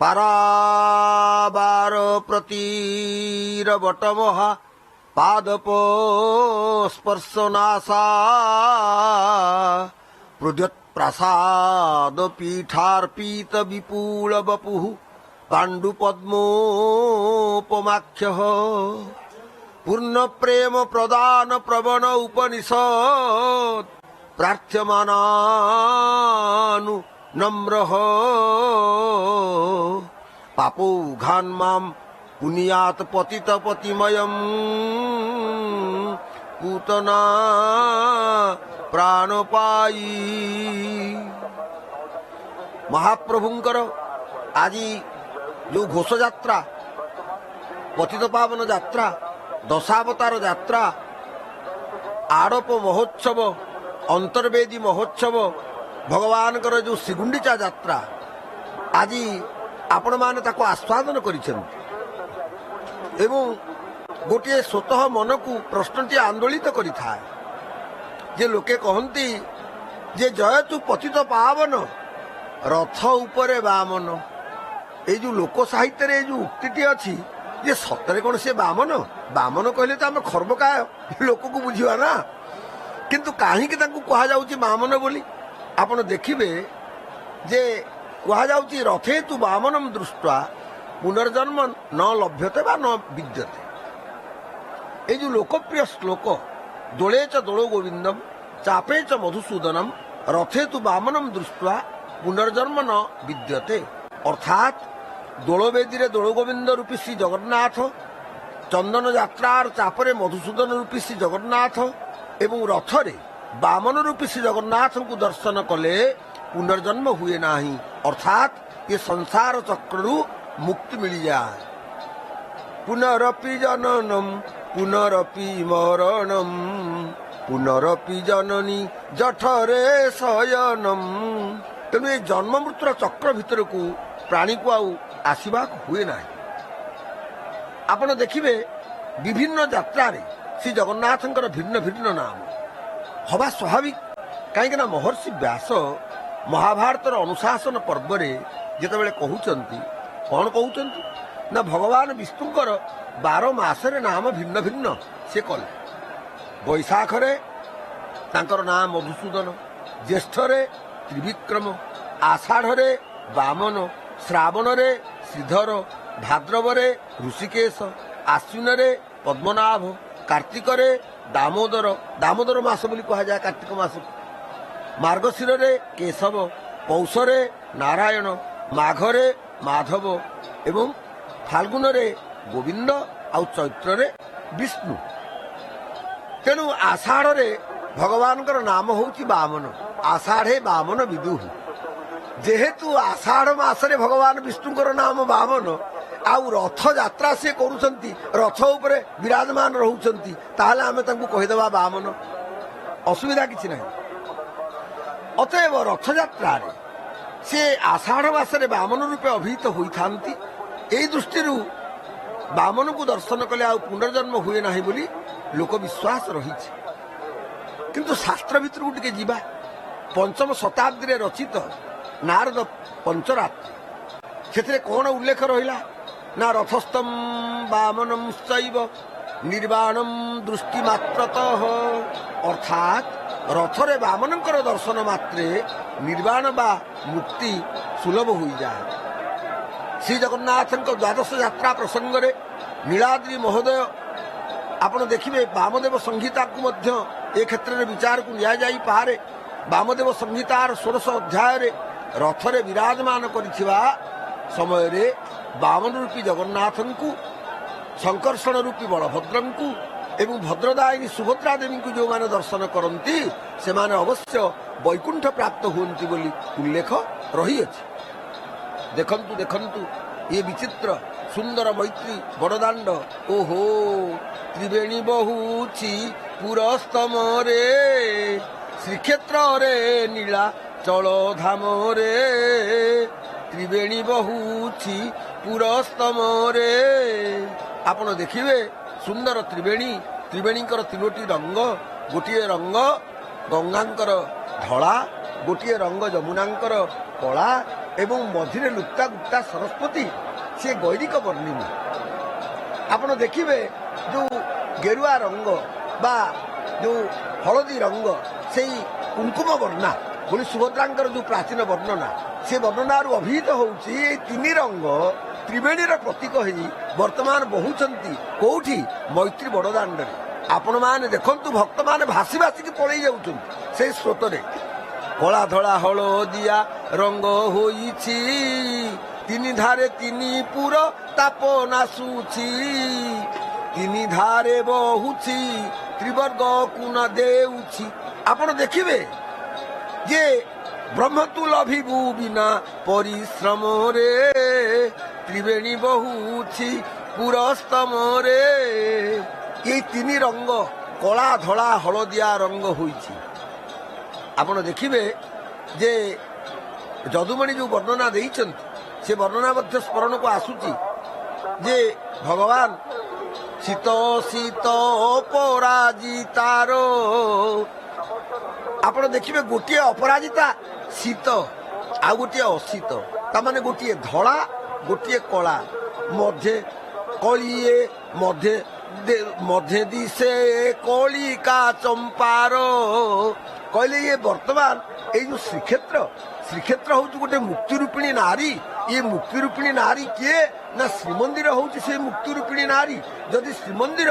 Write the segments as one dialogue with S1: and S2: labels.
S1: পারাবার প্রতিরবটমহা পাদপ স্পর্শনাশা প্রদ্যোৎপ্রাসাদ পীঠার্পিত বিপুল বপুঃ পাণ্ডুপদ্মোপমাখ্য পূর্ণ প্রেম প্রদান প্রবণ উপনিষদ প্রার্থ্যমানানু নম্রঃ পাপৌঘান মাম পুনিয়াত পতিত পতিময়ম পুতনা প্রাণপায়ী। মহাপ্রভুঙ্কর আজি যে ঘোষযাত্রা, পতিত পাবন যাত্রা, দশাবতার যাত্রা, আড়প মহোৎসব, অন্তর্বেদী মহোৎসব, ভগবানଙ୍କର ଯେଉଁ ଶ୍ରୀଗୁଣ୍ଡିଚା ଯାତ୍ରା ଆଜି ଆପଣମାନେ ତାକୁ ଆସ୍ୱାଦନ କରିଛନ୍ତି ଏବଂ ଗୋଟିଏ ସ୍ୱତଃ ମନକୁ ପ୍ରଶ୍ନଟିଏ ଆନ୍ଦୋଳିତ କରିଥାଏ ଯେ ଲୋକେ କହନ୍ତି ଯେ ଜୟତୁ ପତିତ ପାବନ ରଥ ଉପରେ ବାମନ। ଏଇ ଯେଉଁ ଲୋକ ସାହିତ୍ୟରେ ଏଇ ଯେଉଁ ଉକ୍ତିଟି ଅଛି ଯେ ସତରେ କ'ଣ ସେ ବାମନ? ବାମନ କହିଲେ ତ ଆମେ ଖର୍ବକାୟ ଲୋକକୁ ବୁଝିବା ନା, କିନ୍ତୁ କାହିଁକି ତାଙ୍କୁ କୁହାଯାଉଛି ବାମନ ବୋଲି ଆପଣ ଦେଖିବେ ଯେ କୁହାଯାଉଛି ରଥେ ତୁ ବାମନମ ଦୃଷ୍ଟ୍ୱା ପୁନର୍ଜନ୍ମ ନ ଲଭ୍ୟତେ ବା ନ ବିଦ୍ୟତେ। এই যে লোকপ্রিয় শ্লোক দোলে চ দোল গোবিন্দম চাপে চ মধুসূদনম রথে তু বামনম দৃষ্টা পুনর্জন্ম ন বিদ্যতে, অর্থাৎ দোলবেদীরে দোল গোবিন্দ রূপী শ্রী জগন্নাথ, চন্দন যাত্রার চাপরে মধুসূদন রূপী শ্রী জগন্নাথ এবং রথরে বামন রূপী শ্রী জগন্নাথଙ୍କୁ দর্শନ কলে পুনর্জন্ম ହୁଏ ନାହିଁ, অর্থাৎ ଏ ସଂସାର ଚକ୍ରରୁ ମୁକ୍ତି ମିଳିଯାଏ। ପୁନରପି ଜନନମ୍ ପୁନରପି ମରଣମ୍ ପୁନରପି ଜନନୀ ଜଠରେ ଶୟନମ୍। ତେଣୁ ଏ ଜନ୍ମ ମୃତ୍ୟୁର ଚକ୍ର ଭିତରକୁ ପ୍ରାଣୀକୁ ଆଉ ଆସିବାକୁ ହୁଏ ନାହିଁ। ଆପଣ ଦେଖିବେ ବିଭିନ୍ନ ଯାତ୍ରାରେ ଶ୍ରୀ ଜଗନ୍ନାଥଙ୍କର ଭିନ୍ନ ଭିନ୍ନ ନାମ ହବା ସ୍ୱାଭାବିକ, କାହିଁକି ନା ମହର୍ଷି ବ୍ୟାସ ମହାଭାରତର ଅନୁଶାସନ ପର୍ବରେ ଯେତେବେଳେ କହୁଛନ୍ତି, କ'ଣ କହୁଛନ୍ତି ନା ଭଗବାନ ବିଷ୍ଣୁଙ୍କର 12 ମାସରେ ନାମ ଭିନ୍ନ ଭିନ୍ନ ସେ କଲେ। ବୈଶାଖରେ ତାଙ୍କର ନାଁ ମଧୁସୂଦନ, ଜ୍ୟେଷ୍ଠରେ ତ୍ରିବିକ୍ରମ, ଆଷାଢ଼ରେ ବାମନ, ଶ୍ରାବଣରେ ଶ୍ରୀଧର, ଭାଦ୍ରବରେ ଋଷିକେଶ, ଆଶ୍ୱିନରେ ପଦ୍ମନାଭ, କାର୍ତ୍ତିକରେ ଦାମୋଦର, ଦାମୋଦର ମାସ ବୋଲି କୁହାଯାଏ କାର୍ତ୍ତିକ ମାସକୁ, ମାର୍ଗଶିରରେ କେଶବ, ପୌଷରେ ନାରାୟଣ, ମାଘରେ ମାଧବ ଏବଂ ଫାଲ୍ଗୁନରେ ଗୋବିନ୍ଦ ଆଉ ଚୈତ୍ରରେ ବିଷ୍ଣୁ। ତେଣୁ ଆଷାଢ଼ରେ ଭଗବାନଙ୍କର ନାମ ହେଉଛି ବାମନ, ଆଷାଢ଼େ ବାମନ ବିଦୁଃ। ଯେହେତୁ ଆଷାଢ଼ ମାସରେ ଭଗବାନ ବିଷ୍ଣୁଙ୍କର ନାମ ବାମନ ଆଉ ରଥଯାତ୍ରା ସେ କରୁଛନ୍ତି, ରଥ ଉପରେ ବିରାଜମାନ ରହୁଛନ୍ତି, ତାହେଲେ ଆମେ ତାଙ୍କୁ କହିଦେବା ବାମନ, ଅସୁବିଧା କିଛି ନାହିଁ। ଅତଏବ ରଥଯାତ୍ରାରେ ସେ ଆଷାଢ଼ ମାସରେ ବାମନ ରୂପେ ଅଭିହିତ ହୋଇଥାନ୍ତି। ଏହି ଦୃଷ୍ଟିରୁ ବାମନକୁ ଦର୍ଶନ କଲେ ଆଉ ପୁନର୍ଜନ୍ମ ହୁଏ ନାହିଁ ବୋଲି ଲୋକ ବିଶ୍ୱାସ ରହିଛି। କିନ୍ତୁ ଶାସ୍ତ୍ର ଭିତରକୁ ଟିକେ ଯିବା। ପଞ୍ଚମ ଶତାବ୍ଦୀରେ ରଚିତ ନାରଦ ପଞ୍ଚରାତ୍ର, ସେଥିରେ କ'ଣ ଉଲ୍ଲେଖ ରହିଲା ନା ରଥସ୍ଥମ୍ ବାମନମ୍ ଚୈବ ନିର୍ବାଣମ୍ ଦୃଷ୍ଟି ମାତ୍ରତଃ, ଅର୍ଥାତ୍ ରଥରେ ବାମନଙ୍କର ଦର୍ଶନ ମାତ୍ରେ ନିର୍ବାଣ ବା ମୁକ୍ତି ସୁଲଭ ହୋଇଯାଏ। ଶ୍ରୀ ଜଗନ୍ନାଥଙ୍କ ଦ୍ୱାଦଶ ଯାତ୍ରା ପ୍ରସଙ୍ଗରେ ନୀଳାଦ୍ରି ମହୋଦୟ ଆପଣ ଦେଖିବେ ବାମଦେବ ସଂହିତାକୁ ମଧ୍ୟ ଏ କ୍ଷେତ୍ରରେ ବିଚାରକୁ ନିଆଯାଇପାରେ। ବାମଦେବ ସଂହିତାର 16 ଅଧ୍ୟାୟରେ ରଥରେ ବିରାଜମାନ କରିଥିବା ସମୟରେ ବାମନ ରୂପୀ ଜଗନ୍ନାଥଙ୍କୁ, ଶଙ୍କର୍ଷଣ ରୂପୀ ବଳଭଦ୍ରଙ୍କୁ ଏବଂ ଭଦ୍ରଦାୟିନୀ ସୁଭଦ୍ରା ଦେବୀଙ୍କୁ ଯେଉଁମାନେ ଦର୍ଶନ କରନ୍ତି ସେମାନେ ଅବଶ୍ୟ ବୈକୁଣ୍ଠ ପ୍ରାପ୍ତ ହୁଅନ୍ତି ବୋଲି ଉଲ୍ଲେଖ ରହିଅଛି। ଦେଖନ୍ତୁ ଦେଖନ୍ତୁ ଏ ବିଚିତ୍ର ସୁନ୍ଦର ମୈତ୍ରୀ ବଡ଼ଦାଣ୍ଡ, ଓହୋ ତ୍ରିବେଣୀ ବହୁଛି ପୁରସ୍ତମରେ ଶ୍ରୀକ୍ଷେତ୍ରରେ ନୀଳା ଚଳ ଧାମରେ, ତ୍ରିବେଣୀ ବହୁଛି ପୁରସ୍ତମରେ। ଆପଣ ଦେଖିବେ ସୁନ୍ଦର ତ୍ରିବେଣୀ, ତ୍ରିବେଣୀଙ୍କର 3ଟି ରଙ୍ଗ, ଗୋଟିଏ ରଙ୍ଗ ଗଙ୍ଗାଙ୍କର ଧଳା, ଗୋଟିଏ ରଙ୍ଗ ଯମୁନାଙ୍କର କଳା ଏବଂ ମଝିରେ ଲୁପ୍ତା ଗୁପ୍ତା ସରସ୍ୱତୀ ସେ ଗୈରିକ ବର୍ଣ୍ଣିନୀ। ଆପଣ ଦେଖିବେ ଯେଉଁ ଗେରୁଆ ରଙ୍ଗ ବା ଯେଉଁ ହଳଦୀ ରଙ୍ଗ ସେଇ କୁଙ୍କୁମ ବର୍ଣ୍ଣା ପୁଣି ସୁଭଦ୍ରାଙ୍କର ଯେଉଁ ପ୍ରାଚୀନ ବର୍ଣ୍ଣନା ସେ ବର୍ଣ୍ଣନାରୁ ଅଭିହିତ ହେଉଛି ଏଇ ତିନି ରଙ୍ଗ ତ୍ରିବେଣୀର ପ୍ରତୀକ ହେଇ ବର୍ତ୍ତମାନ ବହୁଛନ୍ତି କୋଉଠି ମୈତ୍ରୀ ବଡ଼ଦାଣ୍ଡରେ। ଆପଣମାନେ ଦେଖନ୍ତୁ ଭକ୍ତମାନେ ଭାସି ଭାସିକି ପଳେଇ ଯାଉଛନ୍ତି ସେଇ ସ୍ରୋତରେ। କଳା ଧଳା ହଳଦିଆ ରଙ୍ଗ ହୋଇଛି ତିନି ଧାରେ ତିନି ପୁର ତାପ ନାଶୁଛି ତିନି ଧାରେ ବହୁଛି ତ୍ରିବର୍ଗ କୁଣ ଦେଉଛି। ଆପଣ ଦେଖିବେ ଯେ ବ୍ରହ୍ମ ତୁ ଲଭିବୁ ବିନା ପରିଶ୍ରମରେ ତ୍ରିବେଣୀ ବହୁଛି ପୁରସ୍ତମରେ। এই ତିନି ରଙ୍ଗ କଳା ଧଳା ହଳଦିଆ ରଙ୍ଗ ହୋଇଛି। ଆପଣ ଦେଖିବେ ଯେ ଯଦୁମଣି ଯେଉଁ ବର୍ଣ୍ଣନା ଦେଇଛନ୍ତି ସେ ବର୍ଣ୍ଣନା ମଧ୍ୟ ସ୍ମରଣକୁ ଆସୁଛି ଯେ ଭଗବାନ ଶୀତ ଶୀତ ଅପରାଜିତାର। ଆପଣ ଦେଖିବେ ଗୋଟିଏ ଅପରାଜିତା ଶୀତ ଆଉ ଗୋଟିଏ ଅଶୀତ, ତାମାନେ ଗୋଟିଏ ଧଳା ଗୋଟିଏ କଳା ମଧ୍ୟେ କଳିଏ ମଧ୍ୟେ ଦିଶେ କଳିକା ଚମ୍ପାର। କହିଲେ ଇଏ ବର୍ତ୍ତମାନ ଏଇ ଯୋଉ ଶ୍ରୀକ୍ଷେତ୍ର ହଉଛି ଗୋଟେ ମୁକ୍ତି ରୂପିଣୀ ନାରୀ। ଇଏ ମୁକ୍ତି ରୂପିଣୀ ନାରୀ କିଏ ନା ଶ୍ରୀମନ୍ଦିର ହଉଛି ସେ ମୁକ୍ତି ରୂପିଣୀ ନାରୀ। ଯଦି ଶ୍ରୀମନ୍ଦିର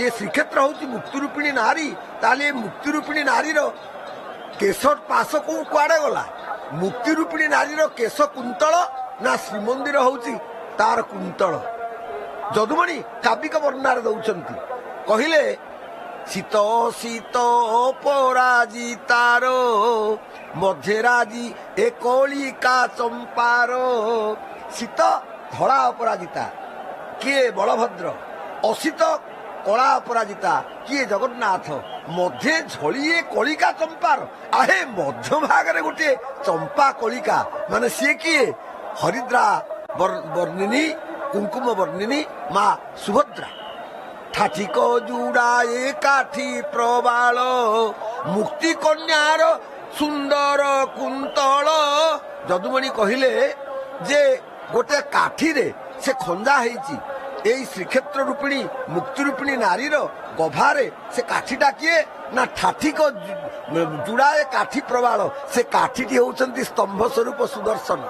S1: ଇଏ ଶ୍ରୀକ୍ଷେତ୍ର ହଉଛି ମୁକ୍ତି ରୂପିଣୀ ନାରୀ ତାହେଲେ ଏ ମୁକ୍ତି ରୂପିଣୀ ନାରୀର କେଶ ପାଶ କୁଆଡେ ଗଲା? ମୁକ୍ତି ରୂପିଣୀ ନାରୀର କେଶ କୁନ୍ତଳ ନା ଶ୍ରୀମନ୍ଦିର ହଉଛି ତାର କୁନ୍ତଳ। ଯଦୁମଣି କାବ୍ୟିକ ବର୍ଣ୍ଣନାରେ ଦଉଛନ୍ତି କହିଲେ ଶୀତ ଶୀତ ଅପରାଜିତାର ମଧ୍ୟରାଜି ଏ କଳିକା ଚମ୍ପାର। ଶୀତ ଧଳା ଅପରାଜିତା କିଏ ବଳଭଦ୍ର, ଅଶୀତ କଳା ଅପରାଜିତା କିଏ ଜଗନ୍ନାଥ, ମଧ୍ୟେ ଝଳିଏ କଳିକା ଚମ୍ପାର। ଆହେ ମଧ୍ୟ ଭାଗରେ ଗୋଟିଏ ଚମ୍ପା କଳିକା ମାନେ ସିଏ କିଏ? ହରିଦ୍ରା ବର୍ଣ୍ଣିନୀ କୁଙ୍କୁମ ବର୍ଣ୍ଣିନୀ ମା ସୁଭଦ୍ରା। ଠାଠିକ ଯୁଡ଼ାଏ କାଠି ପ୍ରବାଳ ମୁକ୍ତି କନ୍ୟାର ସୁନ୍ଦର କୁନ୍ତଳ। ଯଦୁମଣି କହିଲେ ଯେ ଗୋଟେ କାଠିରେ ସେ ଖଞ୍ଜା ହେଇଛି ଏଇ ଶ୍ରୀକ୍ଷେତ୍ର ରୂପିଣୀ ମୁକ୍ତି ରୂପିଣୀ ନାରୀର ଗଭାରେ। ସେ କାଠିଟା କିଏ ନା ଠାଠିକ ଯୁଡ଼ାଏ କାଠି ପ୍ରବାଳ। ସେ କାଠିଟି ହେଉଛନ୍ତି ସ୍ତମ୍ଭ ସ୍ୱରୂପ ସୁଦର୍ଶନ।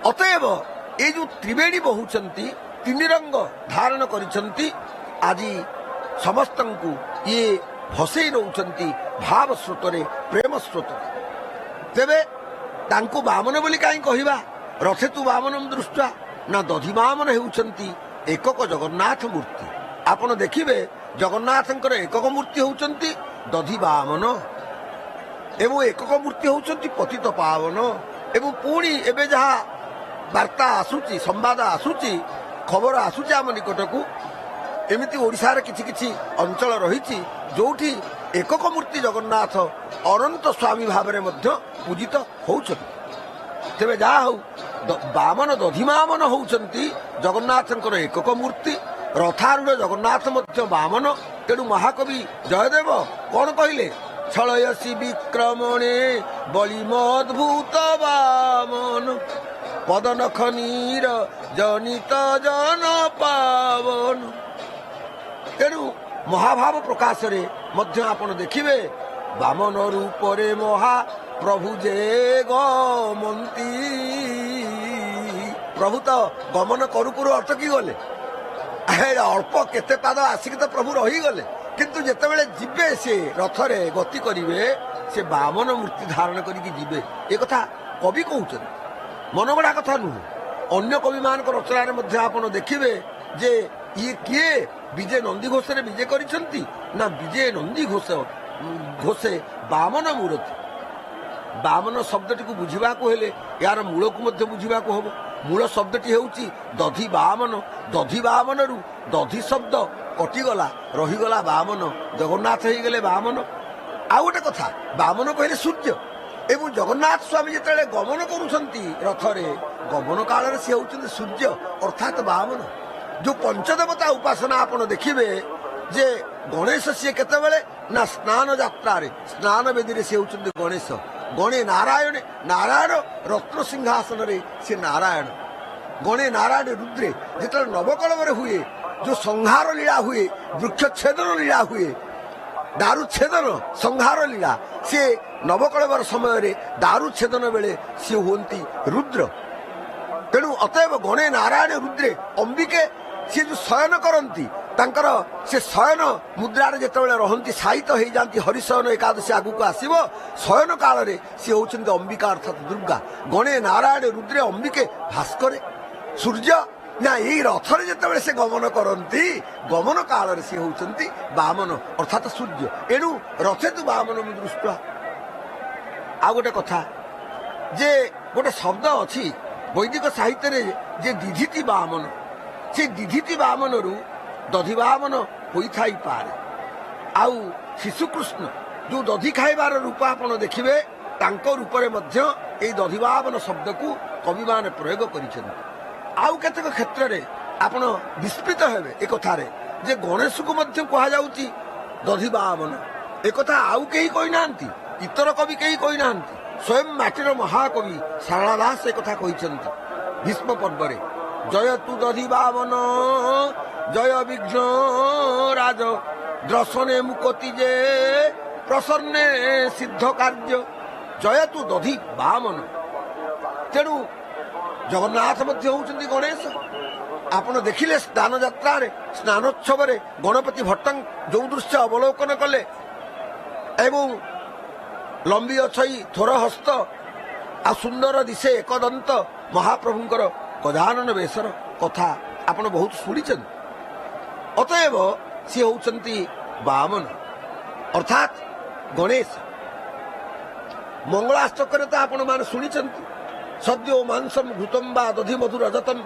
S1: ଅତଏବ এই ଯେଉଁ ତ୍ରିବେଣୀ ବହୁଛନ୍ତି ତିନି ରଙ୍ଗ ଧାରଣ କରିଛନ୍ତି ଆଜି ସମସ୍ତଙ୍କୁ ଇଏ ଭସେଇ ନେଉଛନ୍ତି ଭାବ ସ୍ରୋତରେ ପ୍ରେମ ସ୍ରୋତରେ। ତେବେ ତାଙ୍କୁ ବାମନ ବୋଲି କାହିଁ କହିବା? ରଥେ ତୁ ବାମନମ ଦୃଷ୍ଟ୍ୟା ନା ଦଧିବାମନ ହେଉଛନ୍ତି ଏକକ ଜଗନ୍ନାଥ ମୂର୍ତ୍ତି। ଆପଣ ଦେଖିବେ ଜଗନ୍ନାଥଙ୍କର ଏକକ ମୂର୍ତ୍ତି ହେଉଛନ୍ତି ଦଧିବାମନ ଏବଂ ଏକକ ମୂର୍ତ୍ତି ହେଉଛନ୍ତି ପତିତ ପାବନ। ଏବଂ ପୁଣି ଏବେ ଯାହା ବାର୍ତ୍ତା ଆସୁଛି ସମ୍ବାଦ ଆସୁଛି ଖବର ଆସୁଛି ଆମ ନିକଟକୁ ଏମିତି ଓଡ଼ିଶାର କିଛି କିଛି ଅଞ୍ଚଳ ରହିଛି ଯୋଉଠି ଏକକ ମୂର୍ତ୍ତି ଜଗନ୍ନାଥ ଅନନ୍ତ ସ୍ୱାମୀ ଭାବରେ ମଧ୍ୟ ପୂଜିତ ହେଉଛନ୍ତି। ତେବେ ଯାହା ହଉ ବାମନ ଦଧିବାମନ ହେଉଛନ୍ତି ଜଗନ୍ନାଥଙ୍କର ଏକକ ମୂର୍ତ୍ତି। ରଥାରୂଢ଼ ଜଗନ୍ନାଥ ମଧ୍ୟ ବାମନ। ତେଣୁ ମହାକବି ଜୟଦେବ କଣ କହିଲେ? ଛଳୟସି ବିକ୍ରମଣେ ବଳିମଦ୍ଭୁତ ବାମନ ପଦନଖ ନୀର ଜନିତ ଜନ ପାବନ। ତେଣୁ ମହାଭାବ ପ୍ରକାଶରେ ମଧ୍ୟ ଆପଣ ଦେଖିବେ ବାମନ ରୂପରେ ମହାପ୍ରଭୁ ଯେ ଗମନ୍ତି। ପ୍ରଭୁ ତ ଗମନ କରୁ କରୁ ଅଟକି ଗଲେ, ଅଳ୍ପ କେତେ ପାଦ ଆସିକି ତ ପ୍ରଭୁ ରହିଗଲେ। କିନ୍ତୁ ଯେତେବେଳେ ଯିବେ ସେ ରଥରେ ଗତି କରିବେ ସେ ବାମନ ମୂର୍ତ୍ତି ଧାରଣ କରିକି ଯିବେ। ଏ କଥା କବି କହୁଛନ୍ତି, ମନଗଢ଼ା କଥା ନୁହେଁ। ଅନ୍ୟ କବିମାନଙ୍କ ରଚନାରେ ମଧ୍ୟ ଆପଣ ଦେଖିବେ ଯେ ଇଏ କିଏ ବିଜେ ନନ୍ଦୀ ଘୋଷରେ ବିଜେ କରିଛନ୍ତି ନା ବିଜେ ନନ୍ଦୀ ଘୋଷେ ବାମନ ମୂରତି। ବାମନ ଶବ୍ଦଟିକୁ ବୁଝିବାକୁ ହେଲେ ଏହାର ମୂଳକୁ ମଧ୍ୟ ବୁଝିବାକୁ ହବ। ମୂଳ ଶବ୍ଦଟି ହେଉଛି ଦଧି ବାମନ। ଦଧି ବାମନରୁ ଦଧି ଶବ୍ଦ କଟିଗଲା, ରହିଗଲା ବାମନ, ଜଗନ୍ନାଥ ହେଇଗଲେ ବାମନ। ଆଉ ଗୋଟେ କଥା, ବାମନ କହିଲେ ସୂର୍ଯ୍ୟ। ଏବଂ ଜଗନ୍ନାଥ ସ୍ୱାମୀ ଯେତେବେଳେ ଗମନ କରୁଛନ୍ତି ରଥରେ ଗମନ କାଳରେ ସେ ହେଉଛନ୍ତି ସୂର୍ଯ୍ୟ ଅର୍ଥାତ୍ ବାମନ। ଯେଉଁ ପଞ୍ଚଦେବତା ଉପାସନା ଆପଣ ଦେଖିବେ ଯେ ଗଣେଶ ସିଏ କେତେବେଳେ ନା ସ୍ନାନ ଯାତ୍ରାରେ ସ୍ନାନ ବେଦୀରେ ସେ ହେଉଛନ୍ତି ଗଣେଶ। ଗଣେ ନାରାୟଣ ନାରାୟଣ ରତ୍ନ ସିଂହାସନରେ ସେ ନାରାୟଣ ଗଣେ ନାରାୟଣ ରୁଦ୍ରେ ଯେତେବେଳେ ନବକଳବରେ ହୁଏ ଯୋଉ ସଂହାର ଲୀଳା ହୁଏ ବୃକ୍ଷ ଛେଦନ ଲୀଳା ହୁଏ ଦାରୁ ଛେଦନ ସଂହାର ଲୀଳା ସେ ନବକଳବର ସମୟରେ ଦାରୁ ଛେଦନ ବେଳେ ସିଏ ହୁଅନ୍ତି ରୁଦ୍ର। ତେଣୁ ଅତଏବ ଗଣେ ନାରାୟଣ ରୁଦ୍ରେ ଅମ୍ବିକେ ସିଏ ଯୋଉ ଶୟନ କରନ୍ତି ତାଙ୍କର ସେ ଶୟନ ମୁଦ୍ରାରେ ଯେତେବେଳେ ରହନ୍ତି ସାହିତ୍ୟ ହେଇଯାନ୍ତି ହରିଶୟନ ଏକାଦଶୀ ଆଗକୁ ଆସିବ ଶୟନ କାଳରେ ସିଏ ହଉଛନ୍ତି ଅମ୍ବିକା ଅର୍ଥାତ୍ ଦୁର୍ଗା। ଗଣେ ନାରାୟଣ ରୁଦ୍ରେ ଅମ୍ବିକେ ଭାସ୍କରେ ସୂର୍ଯ୍ୟ ନା ଏଇ ରଥରେ ଯେତେବେଳେ ସେ ଗମନ କରନ୍ତି ଗମନ କାଳରେ ସେ ହଉଛନ୍ତି ବାମନ ଅର୍ଥାତ୍ ସୂର୍ଯ୍ୟ। ଏଣୁ ରଥେ ତୁ ବାମନ ଦୃଷ୍ଟ। ଆଉ ଗୋଟେ କଥା ଯେ ଗୋଟେ ଶବ୍ଦ ଅଛି ବୈଦିକ ସାହିତ୍ୟରେ ଯେ ଦିଧିତି ବାମନ ସେ ଦିଧିତି ବାମନରୁ ଦଧି ବାମନ ହୋଇଥାଇପାରେ। ଆଉ ଶିଶୁକୃଷ୍ଣ ଯୋଉ ଦଧି ଖାଇବାର ରୂପ ଆପଣ ଦେଖିବେ ତାଙ୍କ ରୂପରେ ମଧ୍ୟ ଏଇ ଦଧି ବାମନ ଶବ୍ଦକୁ କବିମାନେ ପ୍ରୟୋଗ କରିଛନ୍ତି। ଆଉ କେତେକ କ୍ଷେତ୍ରରେ ଆପଣ ବିସ୍ମିତ ହେବେ ଏ କଥାରେ ଯେ ଗଣେଶକୁ ମଧ୍ୟ କୁହାଯାଉଛି ଦଧି ବାମନ। ଏକଥା ଆଉ କେହି କହିନାହାନ୍ତି, ଇତର କବି କେହି କହିନାହାନ୍ତି। ସ୍ୱୟଂ ମାଟିର ମହାକବି ସାରଳା ଦାସ ଏକଥା କହିଛନ୍ତି ଭୀଷ୍ମ ପର୍ବରେ। ଜୟ ତୁ ଦଧି ବାମନ ଜୟ ବିଘ୍ନ ରାଜ ଦର୍ଶନେ ମୁକତି ଯେ ପ୍ରସନ୍ନେ ସିଦ୍ଧ କାର୍ଯ୍ୟ। ଜୟ ତୁ ଦଧି ବାମନ। ତେଣୁ ଜଗନ୍ନାଥ ମଧ୍ୟ ହଉଛନ୍ତି ଗଣେଶ। ଆପଣ ଦେଖିଲେ ସ୍ନାନ ଯାତ୍ରାରେ ସ୍ନାନୋତ୍ସବରେ ଗଣପତି ଭଟ୍ଟ ଯୋଉ ଦୃଶ୍ୟ ଅବଲୋକନ କଲେ ଏବଂ ଲମ୍ବି ଅଛଇ ଥୋର ହସ୍ତ ଆଉ ସୁନ୍ଦର ଦିଶେ ଏକଦନ୍ତ ମହାପ୍ରଭୁଙ୍କର ଗଜାନନ ବେଶର କଥା ଆପଣ ବହୁତ ଶୁଣିଛନ୍ତି। ଅତଏବ ସିଏ ହଉଛନ୍ତି ବାମନ ଅର୍ଥାତ୍ ଗଣେଶ। ମଙ୍ଗଳାଷ୍ଟକରେ ତ ଆପଣମାନେ ଶୁଣିଛନ୍ତି ସଦ୍ୟ ମାଂସମ ଘୃତମ ବା ଦଧି ମଧୁର ରଜତମ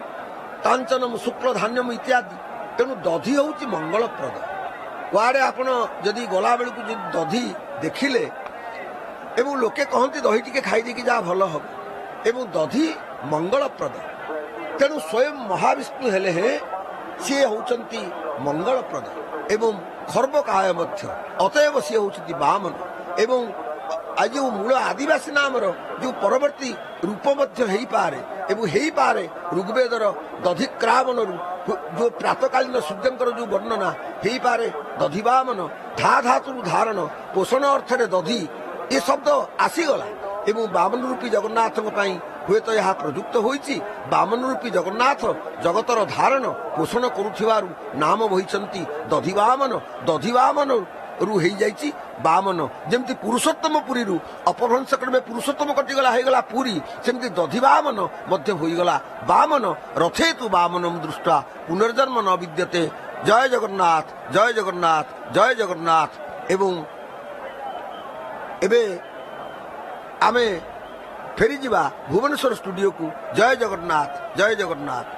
S1: କାଞ୍ଚନମ ଶୁକ୍ଳ ଧାନ୍ୟମ ଇତ୍ୟାଦି। ତେଣୁ ଦଧି ହେଉଛି ମଙ୍ଗଳପ୍ରଦ। କୁଆଡ଼େ ଆପଣ ଯଦି ଗଲାବେଳକୁ ଯଦି ଦଧି ଦେଖିଲେ ଏବଂ ଲୋକେ କହନ୍ତି ଦହି ଟିକେ ଖାଇଦେଇକି ଯାହା ଭଲ ହବ ଏବଂ ଦଧି ମଙ୍ଗଳପ୍ରଦ। ତେଣୁ ସ୍ୱୟଂ ମହାବିଷ୍ଣୁ ହେଲେ ହେଁ ସିଏ ହେଉଛନ୍ତି ମଙ୍ଗଳପ୍ରଦ ଏବଂ ଖର୍ବକାୟ ମଧ୍ୟ। ଅତଏବ ସିଏ ହେଉଛନ୍ତି ବାମନ ଏବଂ ଆଜି ଯେଉଁ ମୂଳ ଆଦିବାସୀ ନାମର ଯେଉଁ ପରବର୍ତ୍ତୀ ରୂପ ମଧ୍ୟ ହେଇପାରେ ଏବଂ ହେଇପାରେ ଋଗ୍ବେଦର ଦଧିକ୍ରାମଣରୁ ଯେଉଁ ପ୍ରାତକାଳୀନ ସୂର୍ଯ୍ୟଙ୍କର ଯେଉଁ ବର୍ଣ୍ଣନା ହେଇପାରେ ଦଧି ବାମନ ଧା ଧାତୁରୁ ଧାରଣ ପୋଷଣ ଅର୍ଥରେ ଦଧି ଏ ଶବ୍ଦ ଆସିଗଲା ଏବଂ ବାମନ ରୂପୀ ଜଗନ୍ନାଥଙ୍କ ପାଇଁ ହୁଏତ ଏହା ପ୍ରଯୁକ୍ତ ହୋଇଛି। ବାମନ ରୂପୀ ଜଗନ୍ନାଥ ଜଗତର ଧାରଣ ପୋଷଣ କରୁଥିବାରୁ ନାମ ବହିଛନ୍ତି ଦଧି ବାମନ। ଦଧି ବାମନ ରୁ ହେଇଯାଇଛି ବାମନ। ଯେମିତି ପୁରୁଷୋତ୍ତମ ପୁରୀରୁ ଅପଭ୍ରଂଶ କ୍ରମେ ପୁରୁଷୋତ୍ତମ କଟିଗଲା ହେଇଗଲା ପୁରୀ, ସେମିତି ଦଧି ବାମନ ମଧ୍ୟ ହୋଇଗଲା ବାମନ। ରଥେ ତୁ ବାମନ ଦୃଷ୍ଟା ପୁନର୍ଜନ୍ମ ନ ବିଦ୍ୟତେ। ଜୟ ଜଗନ୍ନାଥ ଜୟ ଜଗନ୍ନାଥ ଜୟ ଜଗନ୍ନାଥ। ଏବଂ ଏବେ ଆମେ ଫେରିଯିବା ଭୁବନେଶ୍ୱର ଷ୍ଟୁଡିଓକୁ। ଜୟ ଜଗନ୍ନାଥ ଜୟ ଜଗନ୍ନାଥ।